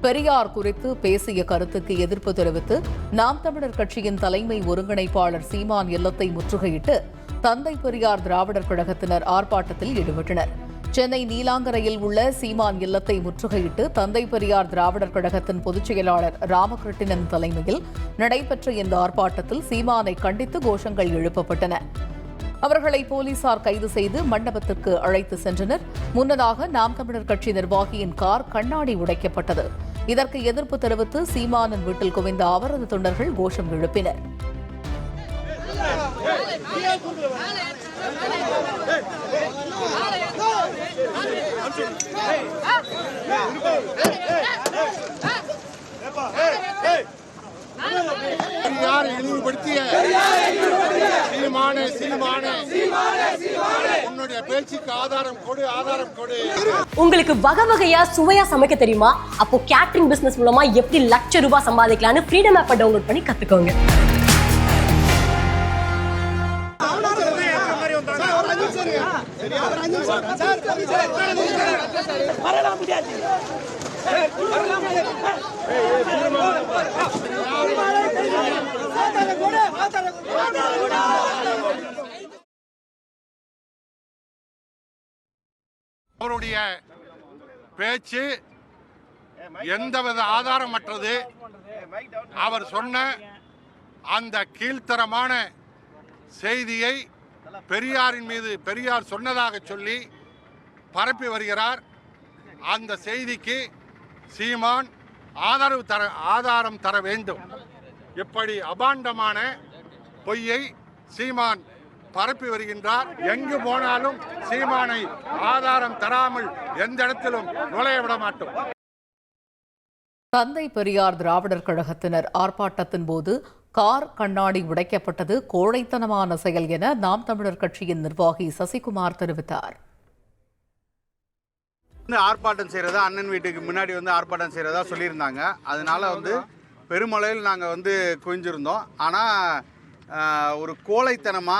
பெரியார் குறித்து பேசிய கருத்துக்கு எதிர்ப்பு தெரிவித்து நாம் தமிழர் கட்சியின் தலைமை ஒருங்கிணைப்பாளர் சீமான் இல்லத்தை முற்றுகையிட்டு தந்தை பெரியார் திராவிடர் கழகத்தினர் ஆர்ப்பாட்டத்தில் ஈடுபட்டனர். சென்னை நீலாங்கரையில் உள்ள சீமான் இல்லத்தை முற்றுகையிட்டு தந்தை பெரியார் திராவிடர் கழகத்தின் பொதுச் செயலாளர் ராமகிருஷ்ணன் தலைமையில் நடைபெற்ற இந்த ஆர்ப்பாட்டத்தில் சீமானை கண்டித்து கோஷங்கள் எழுப்பப்பட்டன. அவர்களை போலீசார் கைது செய்து மண்டபத்திற்கு அழைத்து சென்றனர். முன்னதாக நாம் தமிழர் கட்சி நிர்வாகியின் கார் கண்ணாடி உடைக்கப்பட்டது. இதற்கு எதிர்ப்பு தெரிவித்து சீமானின் வீட்டில் குவிந்த அவரது தொண்டர்கள் கோஷம் எழுப்பினர். இழிவுபடுத்திய உன்னுடைய பேச்சுக்கு ஆதாரம் கொடு. உங்களுக்கு வகை வகையா சுவையா சமைக்க தெரியுமா? அப்போ கேட்டரிங் பிசினஸ் மூலமா எப்படி லட்சம் ரூபாய் சம்பாதிக்கலாம்னு ஃப்ரீடம் ஆப்பை டவுன்லோட் பண்ணி கத்துக்கோங்க. அவருடைய பேச்சு எந்தவித ஆதாரமற்றது. அவர் சொன்ன அந்த கீழ்த்தரமான செய்தியை பெரியாரின் மீது பெரியார் சொன்னதாக சொல்லி பரப்பி வருகிறார். அந்த செய்திக்கு சீமான் ஆதாரம் தர வேண்டும். இப்படி அபாண்டமான பொய்யை சீமான் பரப்பி வருகின்றார். எங்கு போனாலும் சீமானை ஆதாரம் தராமல் எந்த இடத்திலும் நுழைய விட மாட்டோம். தந்தை பெரியார் திராவிடர் கழகத்தினர் ஆர்ப்பாட்டத்தின் போது கார் கண்ணாடி உடைக்கப்பட்டது கோழைத்தனமான செயல் என நாம் தமிழர் கட்சியின் நிர்வாகி சசிகுமார் தெரிவித்தார். ஆர்ப்பாட்டம் செய்யறதா அண்ணன் வீட்டுக்கு முன்னாடி ஆர்ப்பாட்டம் செய்யறதா சொல்லியிருந்தாங்க. அதனால பெருமளவில் நாங்கள் குவிஞ்சிருந்தோம். ஆனால் ஒரு கோழைத்தனமா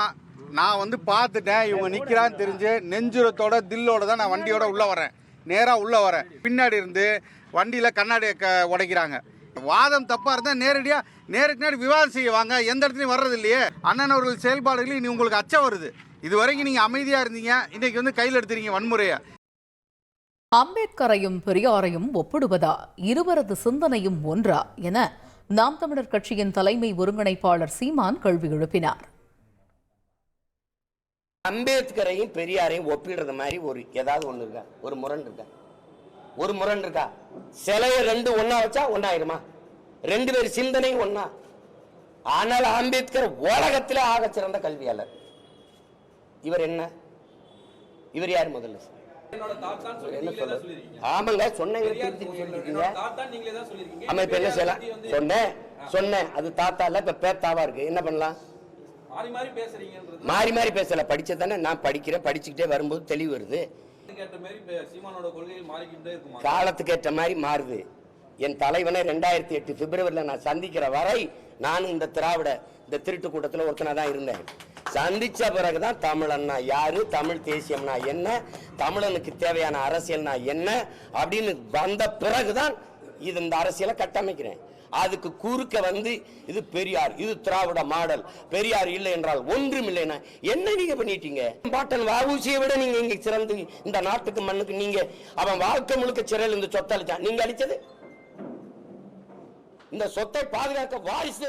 நான் பார்த்துட்டேன், இவங்க நிற்கிறான்னு தெரிஞ்சு நெஞ்சுரத்தோட தில்லோட தான் நான் வண்டியோட உள்ளே வரேன். நேராக உள்ளே வரேன், பின்னாடி இருந்து வண்டியில் கண்ணாடியை உடைக்கிறாங்க. வாதம் தப்பாக இருந்தால் நேருக்கு விவாதம் செய்ய வாங்க. எந்த இடத்துலையும் வர்றது இல்லையே. அண்ணன் அவர்கள் செயல்பாடுகளில் இனி உங்களுக்கு அச்சம் வருது. இது வரைக்கும் நீங்கள் அமைதியாக இருந்தீங்க, இன்னைக்கு கையில் எடுத்துறீங்க வன்முறையை. அம்பேத்கரையும் பெரியாரையும் ஒப்பிடுவதா, இருவரது சிந்தனையும் ஒன்றா என நாம் தமிழர் கட்சியின் தலைமை ஒருங்கிணைப்பாளர் சீமான் கேள்வி எழுப்பினார். அம்பேத்கரையும் பெரியாரையும் ஒப்பிடுறது மாதிரி ஏதாவது ஒன்று இருக்கா? ஒரு முரண் இருக்கா? சிலைய ரெண்டு ஒன்னா வச்சா ஒன்னாயிருமா? ரெண்டு பேர் சிந்தனை ஒன்னா. ஆனால் அம்பேத்கர் உலகத்திலே ஆக சிறந்த கல்வியாளர். இவர் என்ன? இவர் யார்? முதல்ல ஆமாங்க சொன்னேன். அது தாத்தா இல்ல, இப்ப பேத்தாவா இருக்கு. என்ன பண்ணலாம்? மாறி மாறி பேசல. படிச்சதானே நான் படிக்கிறேன். படிச்சுக்கிட்டே வரும்போது தெளிவு வருது. காலத்துக்கு ஏற்ற மாதிரி மாறுது. என் தலைவனை 2008 பிப்ரவரியில் நான் சந்திக்கிற வரை நானும் இந்த திருட்டு கூட்டத்தில் ஒருத்தனா தான் இருந்தேன். சந்திச்ச பிறகுதான் தமிழன்னா யாரு, தமிழ் தேசியம்னா என்ன, தமிழனுக்கு தேவையான அரசியல்னா என்ன அப்படின்னு வந்த பிறகுதான் இந்த அரசியலை கட்டமைக்கிறேன். அதுக்கு குறுக்க இது பெரியார், இது திராவிட மாடல், பெரியார் இல்லை என்றால் ஒன்றும் இல்லைன்னா என்ன நீங்க பண்ணிட்டீங்க? பாட்டன் வஉசியை விட நீங்க இங்க சிறந்து இந்த நாட்டுக்கு மண்ணுக்கு நீங்க அவன் வாழ்க்கை முழுக்க சிறையில் இந்த சொத்தை அளிச்சான். நீங்க அளிச்சது இந்த சொத்தை பாதுகாக்க வாரிசு